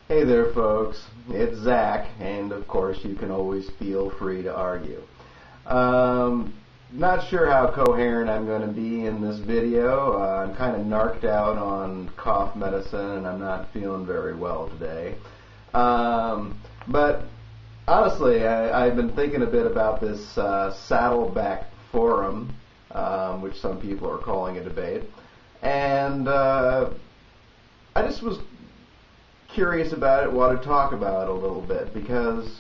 Hey there, folks. It's Zach, and of course you can always feel free to argue. Not sure how coherent I'm going to be in this video. I'm kind of narked out on cough medicine, and I'm not feeling very well today. But honestly, I've been thinking a bit about this Saddleback forum, which some people are calling a debate, and I just was curious about it, want to talk about it a little bit, because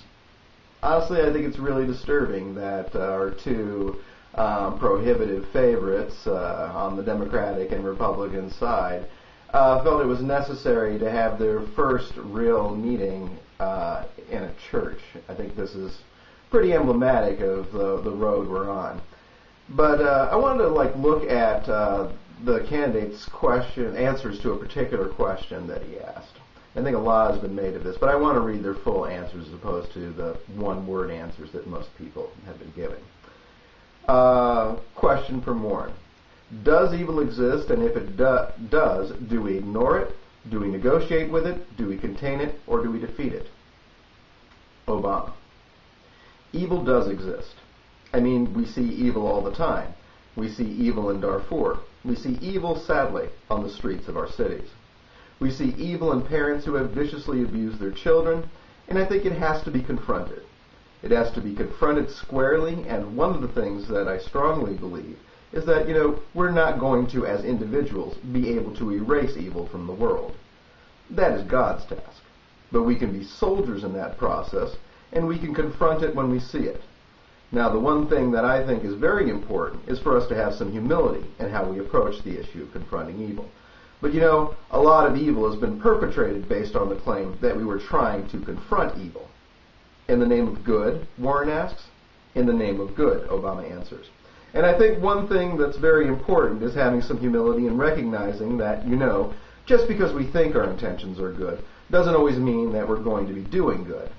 honestly I think it's really disturbing that our two prohibitive favorites on the Democratic and Republican side felt it was necessary to have their first real meeting in a church. I think this is pretty emblematic of the road we're on. But I wanted to look at the candidate's answers to a particular question that he asked. I think a lot has been made of this, but I want to read their full answers as opposed to the one-word answers that most people have been giving. Question from Warren. Does evil exist, and if it does, do we ignore it? Do we negotiate with it? Do we contain it? Or do we defeat it? Obama. Evil does exist. I mean, we see evil all the time. We see evil in Darfur. We see evil, sadly, on the streets of our cities. We see evil in parents who have viciously abused their children, and I think it has to be confronted. It has to be confronted squarely, and one of the things that I strongly believe is that, we're not going to, as individuals, be able to erase evil from the world. That is God's task. But we can be soldiers in that process, and we can confront it when we see it. Now, the one thing that I think is very important is for us to have some humility in how we approach the issue of confronting evil. But a lot of evil has been perpetrated based on the claim that we were trying to confront evil. In the name of good, Warren asks. In the name of good, Obama answers. And I think one thing that's very important is having some humility and recognizing that, just because we think our intentions are good doesn't always mean that we're going to be doing good.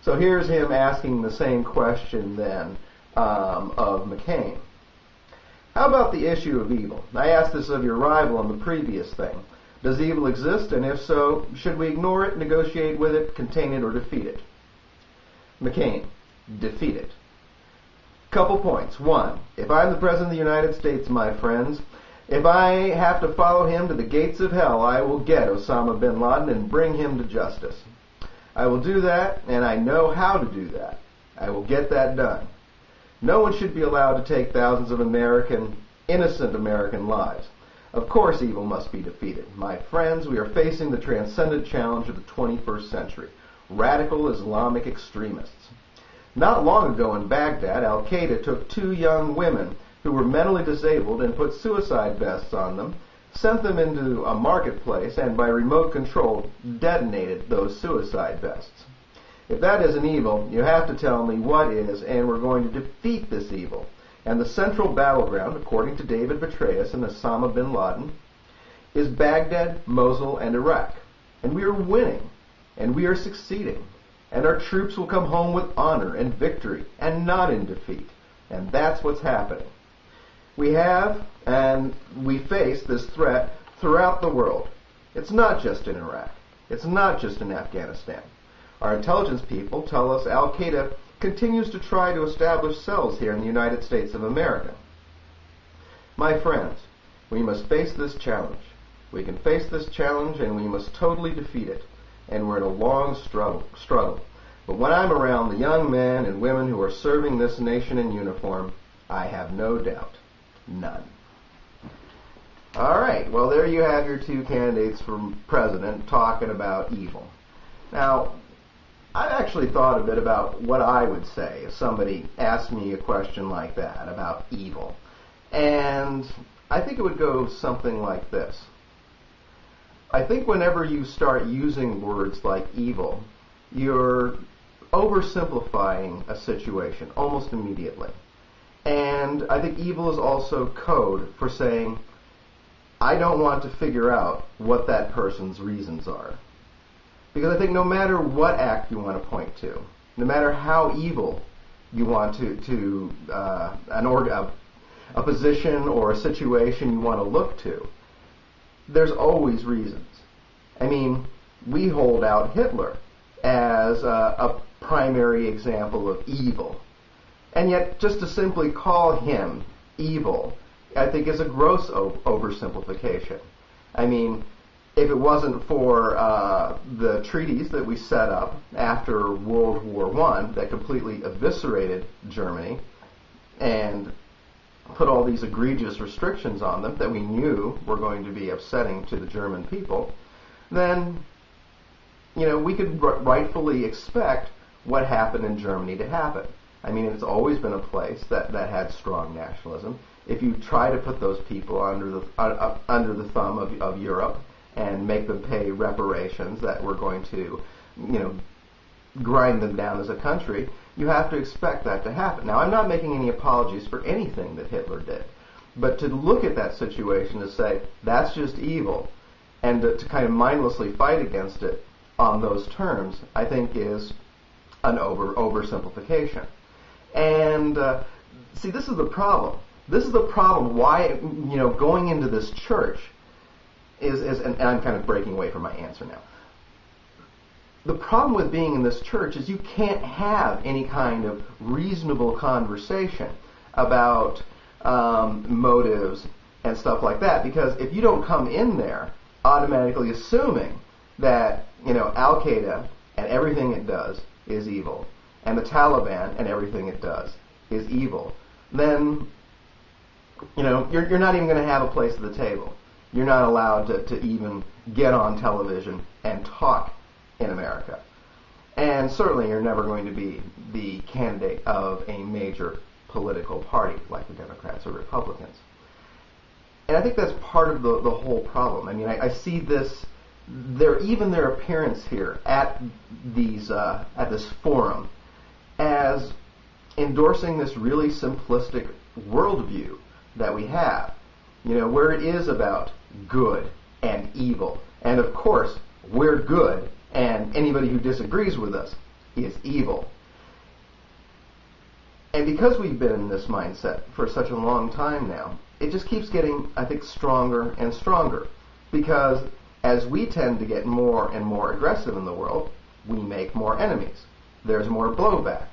So here's him asking the same question then of McCain. How about the issue of evil? I asked this of your rival on the previous thing. Does evil exist, and if so, should we ignore it, negotiate with it, contain it, or defeat it? McCain, defeat it. Couple points. One, if I'm the President of the United States, my friends, if I have to follow him to the gates of hell, I will get Osama bin Laden and bring him to justice. I will do that, and I know how to do that. I will get that done. No one should be allowed to take thousands of innocent American lives. Of course evil must be defeated. My friends, we are facing the transcendent challenge of the 21st century. Radical Islamic extremists. Not long ago in Baghdad, Al-Qaeda took two young women who were mentally disabled and put suicide vests on them, sent them into a marketplace, and by remote control detonated those suicide vests. If that isn't evil, you have to tell me what is, and we're going to defeat this evil. And the central battleground, according to David Petraeus and Osama bin Laden, is Baghdad, Mosul, and Iraq. And we are winning, and we are succeeding. And our troops will come home with honor and victory, and not in defeat. And that's what's happening. We have, and we face this threat throughout the world. It's not just in Iraq. It's not just in Afghanistan. Our intelligence people tell us Al-Qaeda continues to try to establish cells here in the United States of America. My friends, we must face this challenge. We can face this challenge, and we must totally defeat it. And we're in a long struggle. But when I'm around the young men and women who are serving this nation in uniform, I have no doubt. None. All right, well, there you have your two candidates for president talking about evil. Now, I actually thought a bit about what I would say if somebody asked me a question like that about evil. And I think it would go something like this. I think whenever you start using words like evil, you're oversimplifying a situation almost immediately. And I think evil is also code for saying, I don't want to figure out what that person's reasons are. Because I think no matter what act you want to point to, no matter how evil you want a position or a situation you want to look to, there's always reasons. I mean, we hold out Hitler as a primary example of evil. And yet, just to simply call him evil, I think is a gross oversimplification. I mean, if it wasn't for the treaties that we set up after World War I that completely eviscerated Germany and put all these egregious restrictions on them that we knew were going to be upsetting to the German people, then, we could rightfully expect what happened in Germany to happen. I mean, it's always been a place that had strong nationalism. If you try to put those people under the thumb of Europe and make them pay reparations that were going to, grind them down as a country, you have to expect that to happen. Now, I'm not making any apologies for anything that Hitler did, but to look at that situation to say that's just evil and to kind of mindlessly fight against it on those terms, I think is an oversimplification. And see, this is the problem. This is the problem. Why, going into this church is and I'm kind of breaking away from my answer now. The problem with being in this church is you can't have any kind of reasonable conversation about motives and stuff like that, because if you don't come in there automatically assuming that, Al-Qaeda and everything it does is evil, and the Taliban and everything it does is evil, then, you're not even going to have a place at the table. You're not allowed to even get on television and talk in America. And certainly you're never going to be the candidate of a major political party like the Democrats or Republicans. And I think that's part of the whole problem. I mean, I see this, their appearance here at this forum as endorsing this really simplistic worldview that we have, where it is about good and evil. And of course, we're good, and anybody who disagrees with us is evil. And because we've been in this mindset for such a long time now, it just keeps getting, I think, stronger and stronger. Because as we tend to get more and more aggressive in the world, we make more enemies. There's more blowback.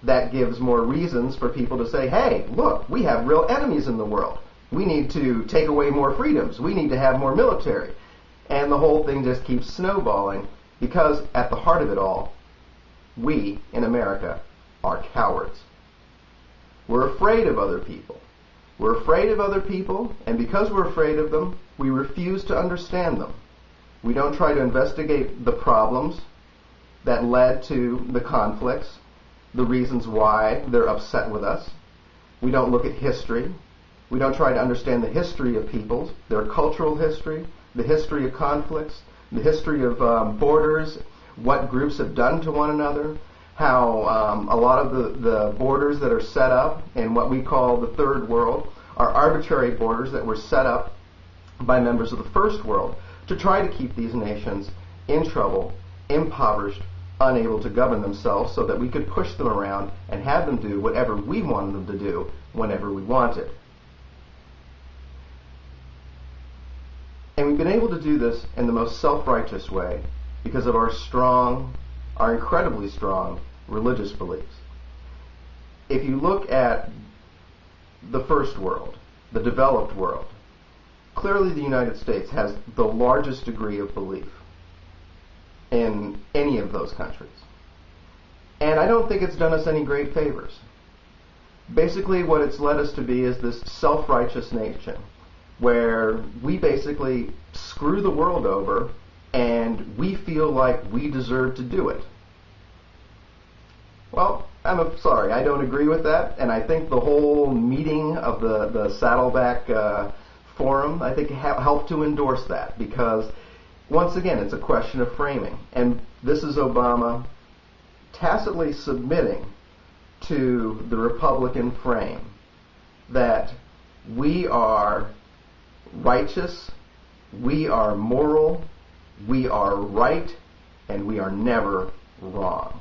That gives more reasons for people to say, hey, look, we have real enemies in the world. We need to take away more freedoms. We need to have more military. And the whole thing just keeps snowballing because at the heart of it all, we in America are cowards. We're afraid of other people. We're afraid of other people, and because we're afraid of them, we refuse to understand them. We don't try to investigate the problems that led to the conflicts, the reasons why they're upset with us. We don't look at history. We don't try to understand the history of peoples, their cultural history, the history of conflicts, the history of borders, what groups have done to one another, how a lot of the borders that are set up in what we call the Third World are arbitrary borders that were set up by members of the First World to try to keep these nations in trouble, impoverished, unable to govern themselves so that we could push them around and have them do whatever we wanted them to do whenever we wanted. And we've been able to do this in the most self-righteous way because of our incredibly strong religious beliefs. If you look at the first world, the developed world, clearly the United States has the largest degree of belief in any of those countries. And I don't think it's done us any great favors. Basically, what it's led us to be is this self-righteous nation where we basically screw the world over and we feel like we deserve to do it. Well, I'm sorry, I don't agree with that, and I think the whole meeting of the Saddleback forum, I think, helped to endorse that, because, once again, it's a question of framing. And this is Obama tacitly submitting to the Republican frame that we are righteous, we are moral, we are right, and we are never wrong.